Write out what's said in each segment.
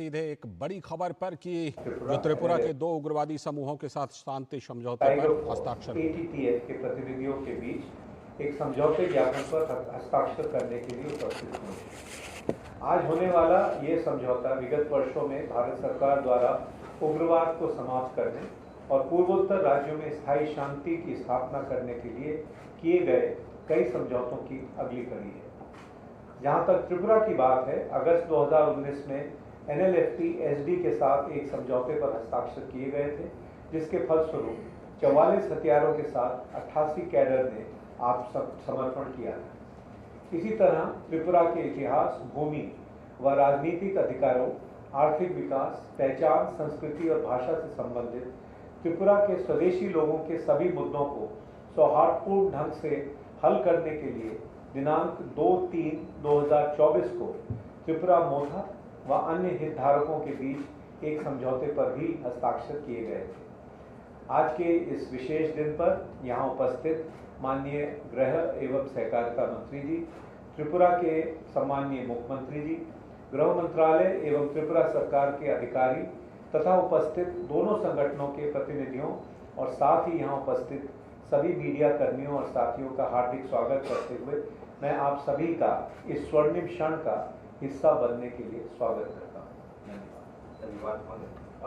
सीधे एक बड़ी खबर पर कि जो त्रिपुरा के दो उग्रवादी समूहों के साथ शांति समझौते पर हस्ताक्षर ATTF के प्रतिनिधियों के बीच एक समझौते ज्ञापन पर हस्ताक्षर करने के लिए उपस्थित हुए। आज होने वाला ये समझौता विगत वर्षों में भारत सरकार द्वारा उग्रवाद को समाप्त करने और पूर्वोत्तर राज्यों में स्थायी शांति की स्थापना करने के लिए किए गए कई समझौतों की अगली कड़ी है। जहां तक त्रिपुरा की बात है, अगस्त 2019 में NLFT-SD के साथ एक समझौते पर हस्ताक्षर किए गए थे, जिसके फलस्वरूप 44 हथियारों के साथ 88 कैडर ने आत्मसमर्पण किया था। इसी तरह त्रिपुरा के इतिहास, भूमि व राजनीतिक अधिकारों, आर्थिक विकास, पहचान, संस्कृति और भाषा से संबंधित त्रिपुरा के स्वदेशी लोगों के सभी मुद्दों को सौहार्दपूर्ण ढंग से हल करने के लिए दिनांक 2/3/2024 को त्रिपुरा मोथा व अन्य हितधारकों के बीच एक समझौते पर भी हस्ताक्षर किए गए थे। आज के इस विशेष दिन पर यहाँ उपस्थित माननीय गृह एवं सहकारिता मंत्री जी, त्रिपुरा के सम्माननीय मुख्यमंत्री जी, गृह मंत्रालय एवं त्रिपुरा सरकार के अधिकारी तथा उपस्थित दोनों संगठनों के प्रतिनिधियों और साथ ही यहाँ उपस्थित सभी मीडिया कर्मियों और साथियों का हार्दिक स्वागत करते हुए मैं आप सभी का इस स्वर्णिम क्षण का हिस्सा बनने के लिए स्वागत करता हूँ। धन्यवाद।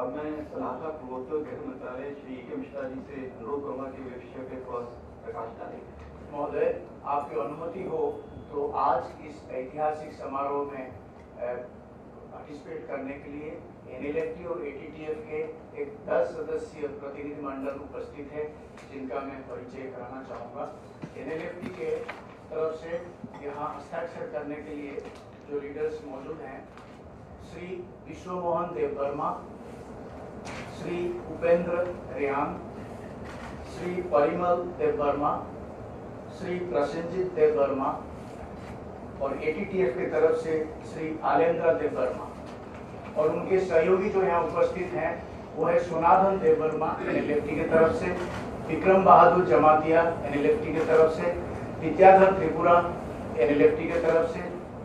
अब मैं सलाहकार पूर्वोत्तर गृह मंत्रालय श्री के मिश्रा जी से अनुरोध करूंगा कि वे विषय पे थोड़ा प्रकाश डालें। महोदय, आपकी अनुमति हो तो आज इस ऐतिहासिक समारोह में पार्टिसिपेट करने के लिए NLFT और ATTF के एक 10 सदस्यीय प्रतिनिधि मंडल उपस्थित है, जिनका मैं परिचय कराना चाहूँगा। NLFT के तरफ से यहाँ हस्ताक्षर करने के लिए जो लीडर्स मौजूद हैं, श्री विश्वमोहन देव वर्मा, श्री उपेंद्र रियान, श्री परिमल देव वर्मा, श्री प्रसेनजीत देव वर्मा और ATTF की तरफ से श्री आलेंद्र देव वर्मा और उनके सहयोगी जो यहाँ उपस्थित हैं वो है सोनाधन देव वर्मा NLFT की तरफ से, विक्रम बहादुर जमातिया NLFT की तरफ से, विद्याधर त्रिपुरा NLFT की तरफ से,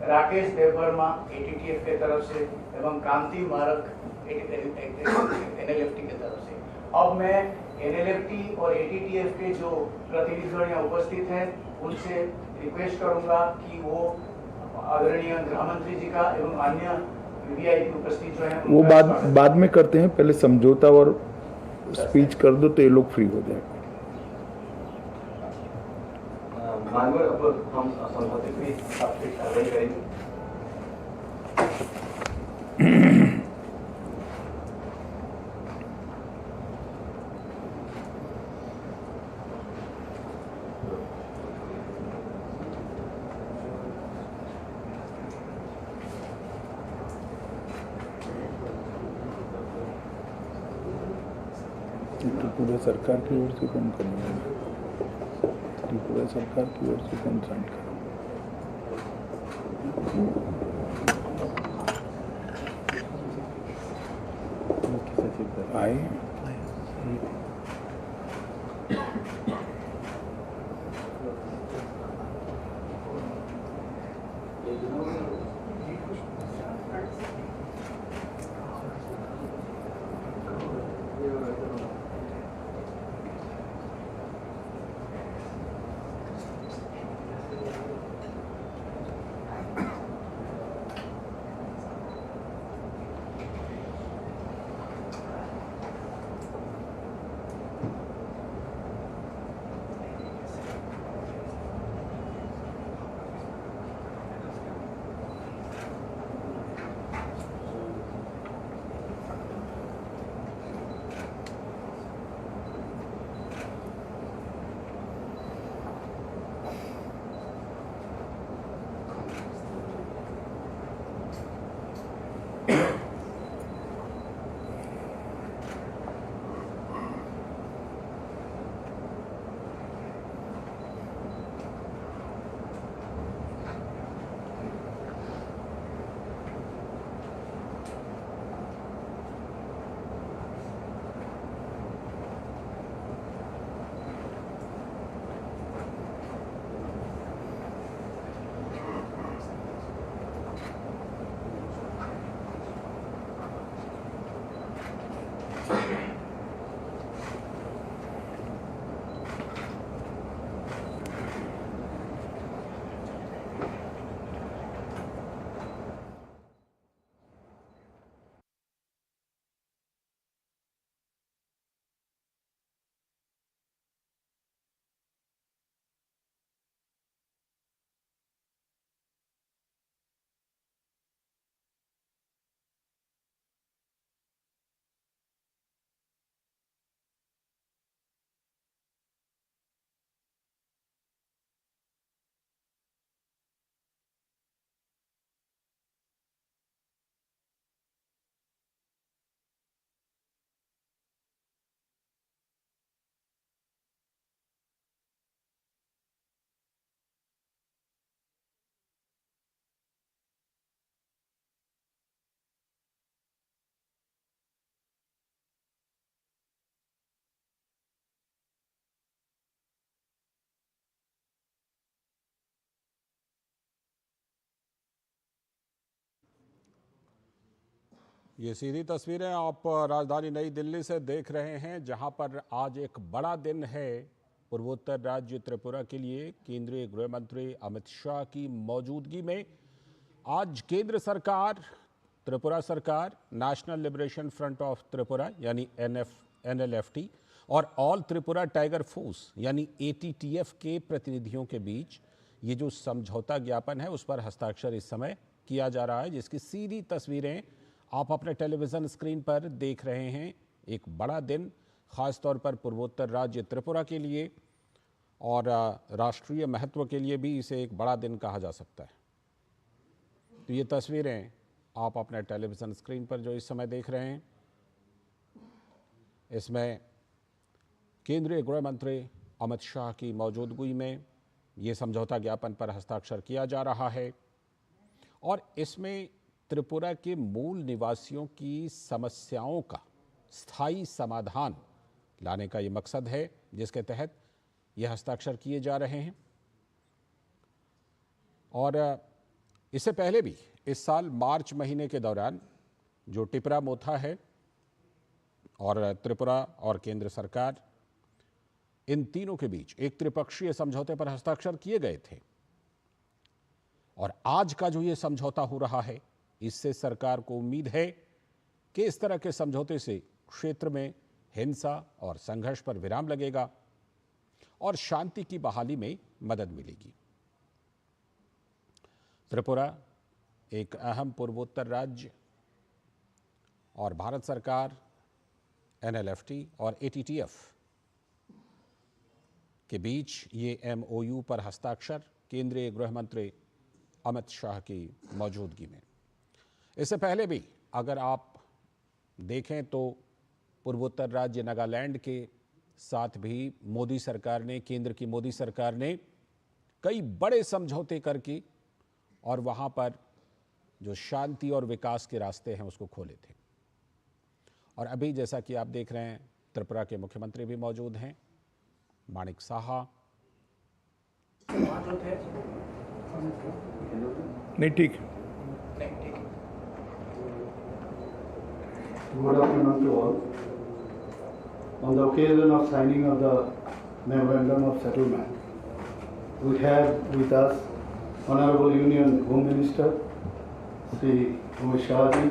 राकेश देव वर्मा ATTF की तरफ से एवं कांति मारक NLFT की तरफ से। अब मैं NLFT और ATTF के जो प्रतिनिधिगण यहाँ उपस्थित हैं उनसे रिक्वेस्ट करूंगा कि वो आदरणीय गृह मंत्री जी का एवं अन्य VIP उपस्थित जो है वो बाद में करते हैं, पहले समझौता और स्पीच कर दो तो ये लोग फ्री हो जाए। माननीय अब हम समझौते पे आपसे कार्रवाई करेंगे। त्रिपुरा सरकार की ओर से कौन करेंगे? त्रिपुरा सरकार की ओर से कौन साइन करें? आए ये सीधी तस्वीरें आप राजधानी नई दिल्ली से देख रहे हैं, जहां पर आज एक बड़ा दिन है पूर्वोत्तर राज्य त्रिपुरा के लिए। केंद्रीय गृह मंत्री अमित शाह की मौजूदगी में आज केंद्र सरकार, त्रिपुरा सरकार, national liberation front of Tripura यानी NLFT और ऑल त्रिपुरा टाइगर फोर्स यानी ATTF के प्रतिनिधियों के बीच ये जो समझौता ज्ञापन है उस पर हस्ताक्षर इस समय किया जा रहा है, जिसकी सीधी तस्वीरें आप अपने टेलीविजन स्क्रीन पर देख रहे हैं। एक बड़ा दिन खासतौर पर पूर्वोत्तर राज्य त्रिपुरा के लिए और राष्ट्रीय महत्व के लिए भी इसे एक बड़ा दिन कहा जा सकता है। तो ये तस्वीरें आप अपने टेलीविजन स्क्रीन पर जो इस समय देख रहे हैं, इसमें केंद्रीय गृह मंत्री अमित शाह की मौजूदगी में ये समझौता ज्ञापन पर हस्ताक्षर किया जा रहा है और इसमें त्रिपुरा के मूल निवासियों की समस्याओं का स्थायी समाधान लाने का ये मकसद है, जिसके तहत ये हस्ताक्षर किए जा रहे हैं। और इससे पहले भी इस साल मार्च महीने के दौरान जो टिपरा मोथा है और त्रिपुरा और केंद्र सरकार, इन तीनों के बीच एक त्रिपक्षीय समझौते पर हस्ताक्षर किए गए थे। और आज का जो ये समझौता हो रहा है, इससे सरकार को उम्मीद है कि इस तरह के समझौते से क्षेत्र में हिंसा और संघर्ष पर विराम लगेगा और शांति की बहाली में मदद मिलेगी। त्रिपुरा एक अहम पूर्वोत्तर राज्य और भारत सरकार, NLFT और ATTF के बीच ये MOU पर हस्ताक्षर केंद्रीय गृह मंत्री अमित शाह की मौजूदगी में। इससे पहले भी अगर आप देखें तो पूर्वोत्तर राज्य नागालैंड के साथ भी मोदी सरकार ने, केंद्र की मोदी सरकार ने कई बड़े समझौते करके और वहाँ पर जो शांति और विकास के रास्ते हैं उसको खोले थे। और अभी जैसा कि आप देख रहे हैं, त्रिपुरा के मुख्यमंत्री भी मौजूद हैं, माणिक साहा। नहीं ठीक। Good afternoon to all. On the occasion of signing of the Memorandum of Settlement, we have with us Honorable Union Home Minister Sri Amit Shah ji,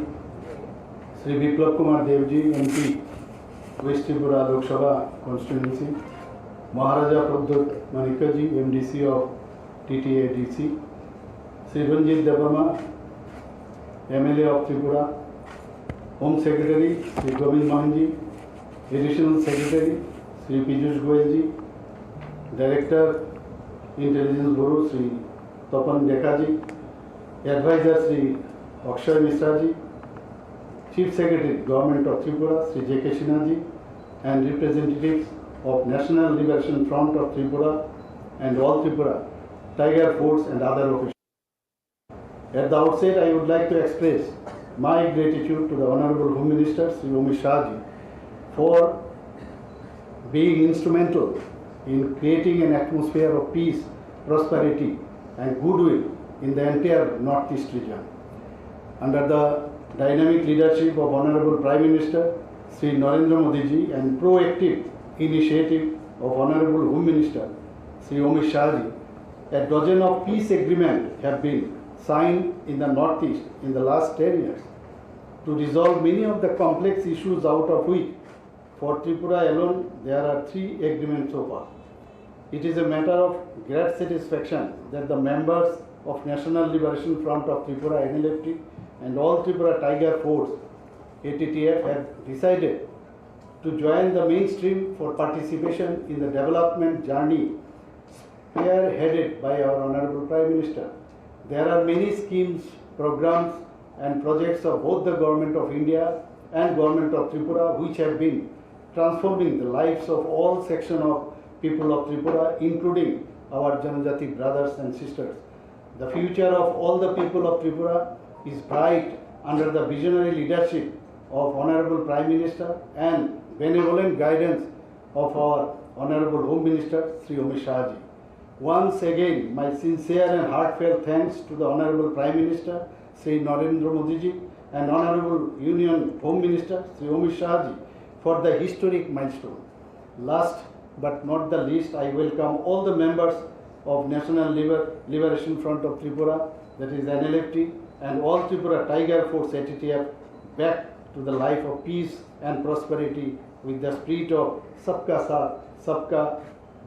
Sri Biplab Kumar Dev ji, MP, West Tripura Lok Sabha Constituency, Maharaja Prabdut Manika ji, MDC of TTA-DC, Sri Ranjit Debbarma, MLA of Tripura, Home Secretary Sri Govind Mohan ji, Additional Secretary Sri Piyush Goyal ji, Director Intelligence Bureau Sri Tapan Dekha ji, Advisor Sri Akshay Mishra ji, Chief Secretary Government of Tripura Sri J.K. Sinha ji, and representatives of National Liberation Front of Tripura and all Tripura Tiger Force and other officials. At the outset, I would like to express my gratitude to the Honorable Home Minister Sri Amit Shah ji for being instrumental in creating an atmosphere of peace, prosperity and goodwill in the entire Northeast region. Under the dynamic leadership of Honorable Prime Minister Sri Narendra Modi ji and proactive initiative of Honorable Home Minister Sri Amit Shah ji, a dozen of peace agreements have been signed in the Northeast in the last 10 years to resolve many of the complex issues, out of which for Tripura alone there are 3 agreements so far. It is a matter of great satisfaction that the members of National Liberation Front of Tripura NLFT and all Tripura Tiger Force ATTF have decided to join the mainstream for participation in the development journey spearheaded by our Honorable Prime Minister. There are many schemes, programs and projects of both the Government of India and Government of Tripura which have been transforming the lives of all sections of people of Tripura, including our Janajati brothers and sisters. The future of all the people of Tripura is bright under the visionary leadership of Honorable Prime Minister and benevolent guidance of our Honorable Home Minister Sri Amit Shah ji. Once again, my sincere and heartfelt thanks to the Honorable Prime Minister Sri Narendra Modi ji and Honorable Union Home Minister Sri Amit Shah ji for the historic milestone. Last but not the least, I welcome all the members of National Liberation Front of Tripura, that is NLFT, and all Tripura Tiger Force ATTF back to the life of peace and prosperity with the spirit of Sabka Saath, Sabka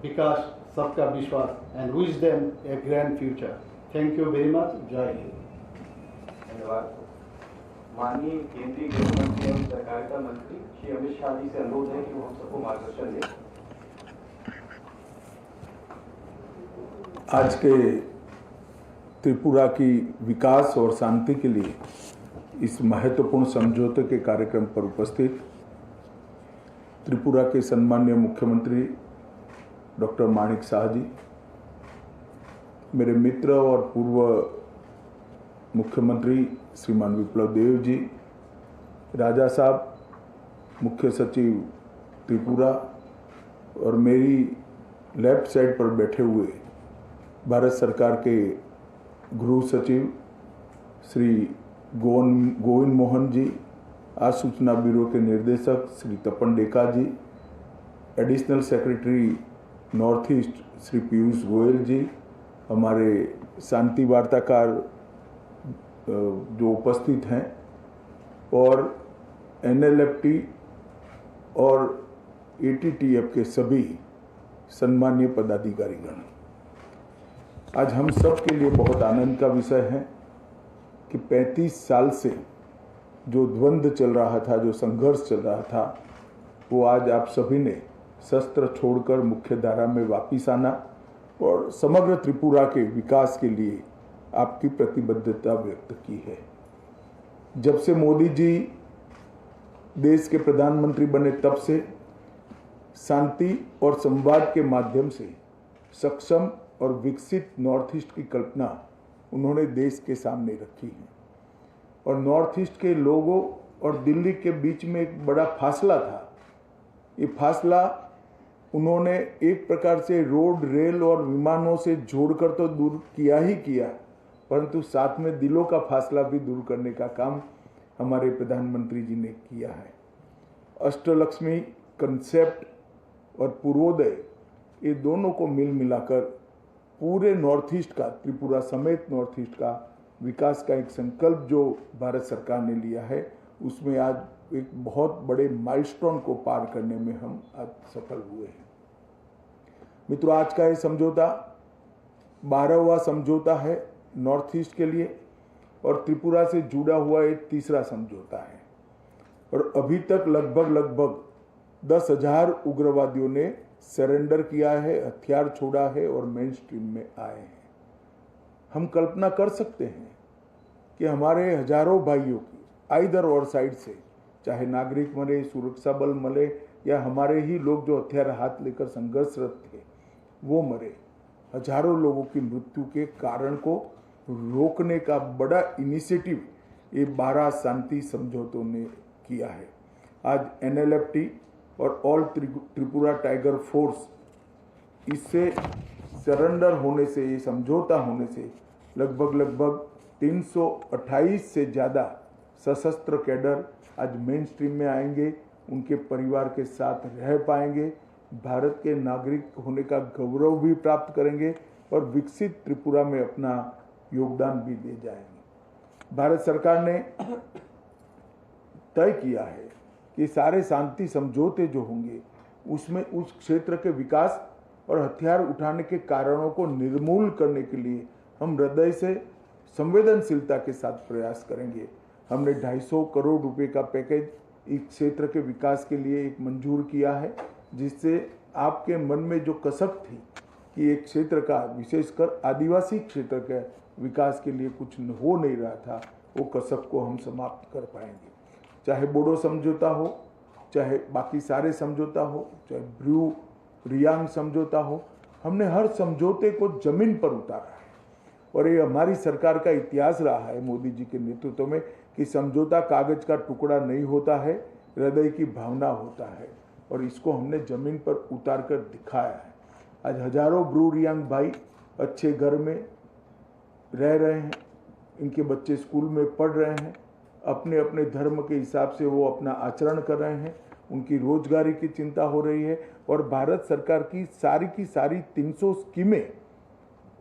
Vikas, Sabka Vishwas, and wish them a grand future. Thank you very much. Jai Hind. धन्यवाद। माननीय केंद्रीय गृह मंत्री एवं सहकारिता मंत्री श्री अमित शाह जी से अनुरोध है कि वो हम सबको मार्गदर्शन दें। आज के त्रिपुरा की विकास और शांति के लिए इस महत्वपूर्ण समझौते के कार्यक्रम पर उपस्थित त्रिपुरा के सम्माननीय मुख्यमंत्री डॉक्टर माणिक शाह जी, मेरे मित्र और पूर्व मुख्यमंत्री श्रीमान विप्लव देव जी, राजा साहब, मुख्य सचिव त्रिपुरा, और मेरी लेफ्ट साइड पर बैठे हुए भारत सरकार के गृह सचिव श्री गोविंद मोहन जी, आसूचना ब्यूरो के निर्देशक Shri Tapan Deka ji, additional secretary North East Shri Piyush Goyal ji, हमारे शांति वार्ताकार जो उपस्थित हैं, और NLFT और ATTF के सभी सम्मानीय पदाधिकारीगण, आज हम सब के लिए बहुत आनंद का विषय है कि 35 साल से जो द्वंद्व चल रहा था, जो संघर्ष चल रहा था, वो आज आप सभी ने शस्त्र छोड़कर मुख्य धारा में वापिस आना और समग्र त्रिपुरा के विकास के लिए आपकी प्रतिबद्धता व्यक्त की है। जब से मोदी जी देश के प्रधानमंत्री बने तब से शांति और संवाद के माध्यम से सक्षम और विकसित नॉर्थ ईस्ट की कल्पना उन्होंने देश के सामने रखी है। और नॉर्थ ईस्ट के लोगों और दिल्ली के बीच में एक बड़ा फासला था। ये फासला उन्होंने एक प्रकार से रोड, रेल और विमानों से जोड़कर तो दूर किया ही किया, परंतु साथ में दिलों का फासला भी दूर करने का काम हमारे प्रधानमंत्री जी ने किया है। अष्टलक्ष्मी कंसेप्ट और पूर्वोदय, ये दोनों को मिल मिलाकर पूरे नॉर्थ ईस्ट का, त्रिपुरा समेत नॉर्थ ईस्ट का विकास का एक संकल्प जो भारत सरकार ने लिया है, उसमें आज एक बहुत बड़े माइलस्टोन को पार करने में हम आज सफल हुए हैं। मित्रों, आज का ये समझौता 12वां समझौता है नॉर्थ ईस्ट के लिए और त्रिपुरा से जुड़ा हुआ एक तीसरा समझौता है। और अभी तक लगभग 10,000 उग्रवादियों ने सरेंडर किया है, हथियार छोड़ा है और मेन स्ट्रीम में आए हैं। हम कल्पना कर सकते हैं कि हमारे हजारों भाइयों की आइदर और साइड से, चाहे नागरिक मरे, सुरक्षा बल मरे, या हमारे ही लोग जो हथियार हाथ लेकर संघर्षरत थे वो मरे, हजारों लोगों की मृत्यु के कारण को रोकने का बड़ा इनिशिएटिव ये 12 शांति समझौतों ने किया है। आज NLFT और ऑल त्रिपुरा टाइगर फोर्स, इससे सरेंडर होने से, ये समझौता होने से लगभग 328 से ज़्यादा सशस्त्र कैडर आज मेन स्ट्रीम में आएंगे, उनके परिवार के साथ रह पाएंगे, भारत के नागरिक होने का गौरव भी प्राप्त करेंगे और विकसित त्रिपुरा में अपना योगदान भी दे जाएंगे। भारत सरकार ने तय किया है कि सारे शांति समझौते जो होंगे उसमें उस क्षेत्र के विकास और हथियार उठाने के कारणों को निर्मूल करने के लिए हम हृदय से संवेदनशीलता के साथ प्रयास करेंगे। हमने 250 करोड़ रुपए का पैकेज इस क्षेत्र के विकास के लिए एक मंजूर किया है, जिससे आपके मन में जो कसक थी कि एक क्षेत्र का, विशेषकर आदिवासी क्षेत्र के विकास के लिए कुछ हो नहीं रहा था, वो कसक को हम समाप्त कर पाएंगे। चाहे बोडो समझौता हो, चाहे बाकी सारे समझौता हो, चाहे ब्रू रियांग समझौता हो, हमने हर समझौते को जमीन पर उतारा है। और ये हमारी सरकार का इतिहास रहा है मोदी जी के नेतृत्व में कि समझौता कागज का टुकड़ा नहीं होता है, हृदय की भावना होता है, और इसको हमने जमीन पर उतार कर दिखाया है। आज हजारों ब्रू रियांग भाई अच्छे घर में रह रहे हैं, इनके बच्चे स्कूल में पढ़ रहे हैं, अपने अपने धर्म के हिसाब से वो अपना आचरण कर रहे हैं, उनकी रोजगारी की चिंता हो रही है और भारत सरकार की सारी 300 स्कीमें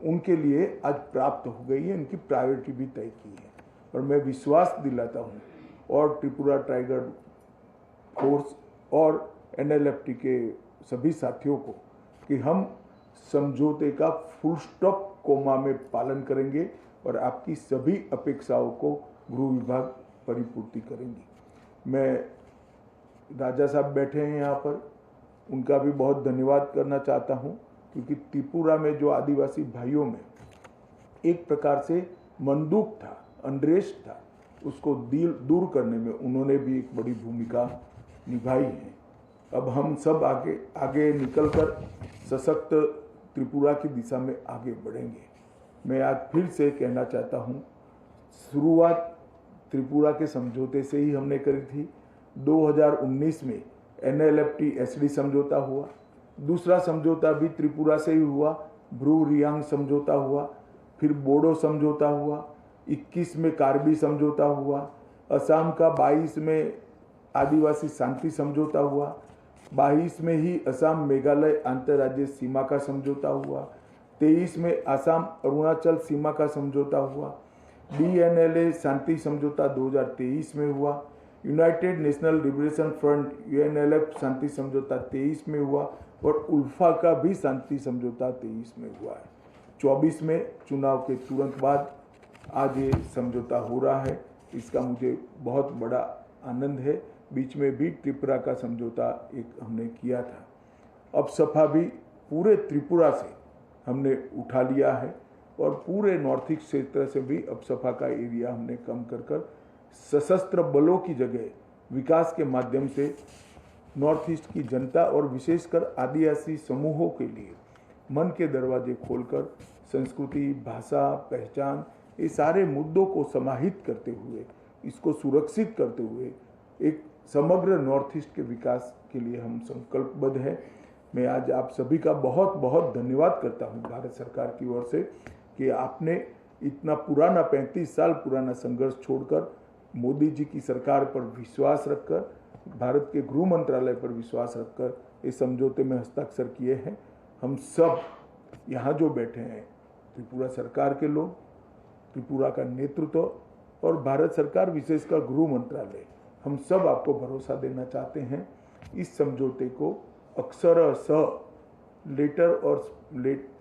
उनके लिए आज प्राप्त हो गई है, इनकी प्रायोरिटी भी तय की है। और मैं विश्वास दिलाता हूँ और त्रिपुरा टाइगर फोर्स और NLFT के सभी साथियों को कि हम समझौते का फुल स्टॉप कोमा में पालन करेंगे और आपकी सभी अपेक्षाओं को गृह विभाग परिपूर्ति करेंगी। मैं राजा साहब बैठे हैं यहाँ पर, उनका भी बहुत धन्यवाद करना चाहता हूँ क्योंकि त्रिपुरा में जो आदिवासी भाइयों में एक प्रकार से मंदूक था, अनरेस्ट था, उसको दूर करने में उन्होंने भी एक बड़ी भूमिका निभाई है। अब हम सब आगे निकलकर सशक्त त्रिपुरा की दिशा में आगे बढ़ेंगे। मैं आज फिर से कहना चाहता हूँ, शुरुआत त्रिपुरा के समझौते से ही हमने करी थी। 2019 में NLFT SD समझौता हुआ, दूसरा समझौता भी त्रिपुरा से ही हुआ, ब्रू रियांग समझौता हुआ, फिर बोडो समझौता हुआ, 21 में कार्बी समझौता हुआ, असम का 22 में आदिवासी शांति समझौता हुआ, 22 में ही असम मेघालय अंतर्राज्यीय सीमा का समझौता हुआ, 23 में असम अरुणाचल सीमा का समझौता हुआ, DNLA शांति समझौता 2023 में हुआ, United national liberation front UNLF शांति समझौता 23 में हुआ और उल्फा का भी शांति समझौता 23 में हुआ है। 24 में चुनाव के तुरंत बाद आज ये समझौता हो रहा है, इसका मुझे बहुत बड़ा आनंद है। बीच में भी त्रिपुरा का समझौता एक हमने किया था। अब सफा भी पूरे त्रिपुरा से हमने उठा लिया है और पूरे नॉर्थ ईस्ट क्षेत्र से भी अब सफा का एरिया हमने कम कर सशस्त्र बलों की जगह विकास के माध्यम से नॉर्थ ईस्ट की जनता और विशेषकर आदिवासी समूहों के लिए मन के दरवाजे खोलकर संस्कृति, भाषा, पहचान, ये सारे मुद्दों को समाहित करते हुए, इसको सुरक्षित करते हुए एक समग्र नॉर्थ ईस्ट के विकास के लिए हम संकल्पबद्ध हैं। मैं आज आप सभी का बहुत बहुत धन्यवाद करता हूं भारत सरकार की ओर से कि आपने इतना पुराना 35 साल पुराना संघर्ष छोड़कर मोदी जी की सरकार पर विश्वास रखकर, भारत के गृह मंत्रालय पर विश्वास रखकर इस समझौते में हस्ताक्षर किए हैं। हम सब यहाँ जो बैठे हैं, त्रिपुरा सरकार के लोग, त्रिपुरा का नेतृत्व और भारत सरकार विशेषकर गृह मंत्रालय, हम सब आपको भरोसा देना चाहते हैं। इस समझौते को अक्षरशः लेटर और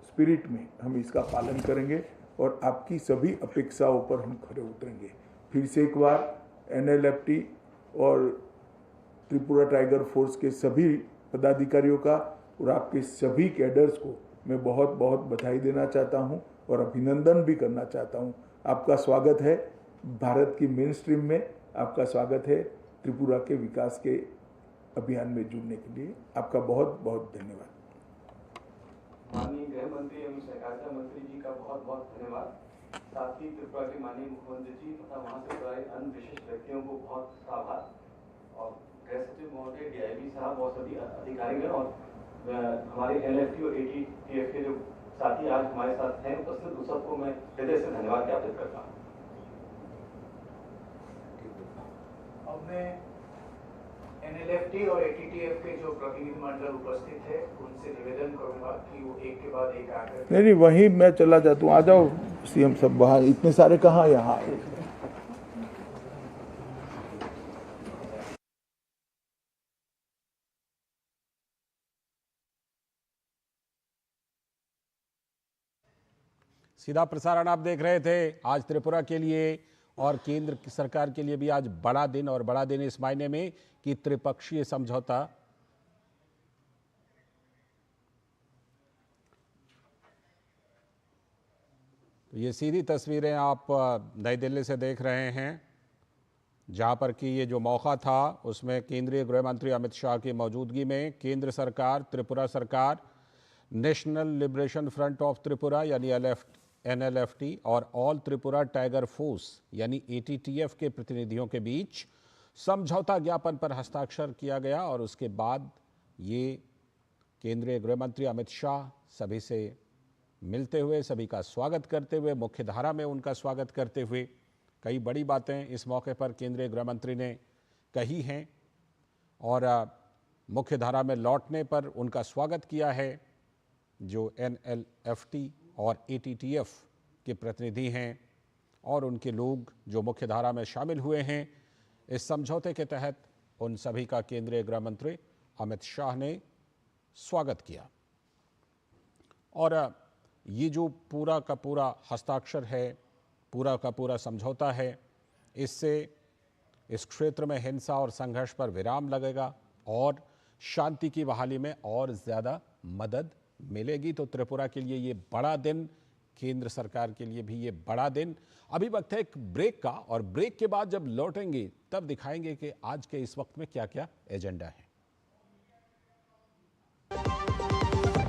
स्पिरिट में हम इसका पालन करेंगे और आपकी सभी अपेक्षाओं पर हम खरे उतरेंगे। फिर से एक बार NLFT और त्रिपुरा टाइगर फोर्स के सभी पदाधिकारियों का और आपके सभी कैडर्स को मैं बहुत बहुत बधाई देना चाहता हूं और अभिनंदन भी करना चाहता हूं। आपका स्वागत है भारत की मेन स्ट्रीम में, आपका स्वागत है त्रिपुरा के विकास के अभियान में जुड़ने के लिए। आपका बहुत बहुत धन्यवाद। माननीय गृह मंत्री एवं सहकारिता मंत्री जी का बहुत बहुत धन्यवाद। साथ ही त्रिपुरा के माननीय मुख्यमंत्री जी तथा वहाँ से जुड़े अन्य विशिष्ट व्यक्तियों को बहुत आभार और गृह सचिव महोदय, DIB साहब और सभी अधिकारीगण और हमारे NLFT और ATTF के जो साथी आज हमारे साथ हैं उपस्थित, उन सबको मैं हृदय से धन्यवाद ज्ञापित करता हूँ। अब मैं NLFT और ATTF के जो प्रतिनिधि मंडल उपस्थित है उनसे निवेदन करूंगा कि वो एक के बाद एक आकर नहीं, वहीं मैं चला जाता हूँ। आ जाओ CM सब, वहाँ इतने सारे कहाँ यहाँ। सीधा प्रसारण आप देख रहे थे। आज त्रिपुरा के लिए और केंद्र की सरकार के लिए भी आज बड़ा दिन, और बड़ा दिन इस मायने में कि त्रिपक्षीय समझौता तो ये सीधी तस्वीरें आप नई दिल्ली से देख रहे हैं, जहां पर कि ये जो मौका था उसमें केंद्रीय गृह मंत्री अमित शाह की मौजूदगी में केंद्र सरकार, त्रिपुरा सरकार, national liberation front of Tripura यानी NLFT और ऑल त्रिपुरा टाइगर फोर्स यानी ATTF के प्रतिनिधियों के बीच समझौता ज्ञापन पर हस्ताक्षर किया गया। और उसके बाद ये केंद्रीय गृह मंत्री अमित शाह सभी से मिलते हुए, सभी का स्वागत करते हुए, मुख्य धारा में उनका स्वागत करते हुए कई बड़ी बातें इस मौके पर केंद्रीय गृह मंत्री ने कही हैं और मुख्य धारा में लौटने पर उनका स्वागत किया है। जो NLFT और ATTF के प्रतिनिधि हैं और उनके लोग जो मुख्य धारा में शामिल हुए हैं इस समझौते के तहत, उन सभी का केंद्रीय गृह मंत्री अमित शाह ने स्वागत किया। और ये जो पूरा का पूरा हस्ताक्षर है, पूरा का पूरा समझौता है, इससे इस क्षेत्र में हिंसा और संघर्ष पर विराम लगेगा और शांति की बहाली में और ज़्यादा मदद मिलेगी। तो त्रिपुरा के लिए ये बड़ा दिन, केंद्र सरकार के लिए भी ये बड़ा दिन। अभी वक्त है एक ब्रेक का, और ब्रेक के बाद जब लौटेंगे तब दिखाएंगे कि आज के इस वक्त में क्या क्या एजेंडा है।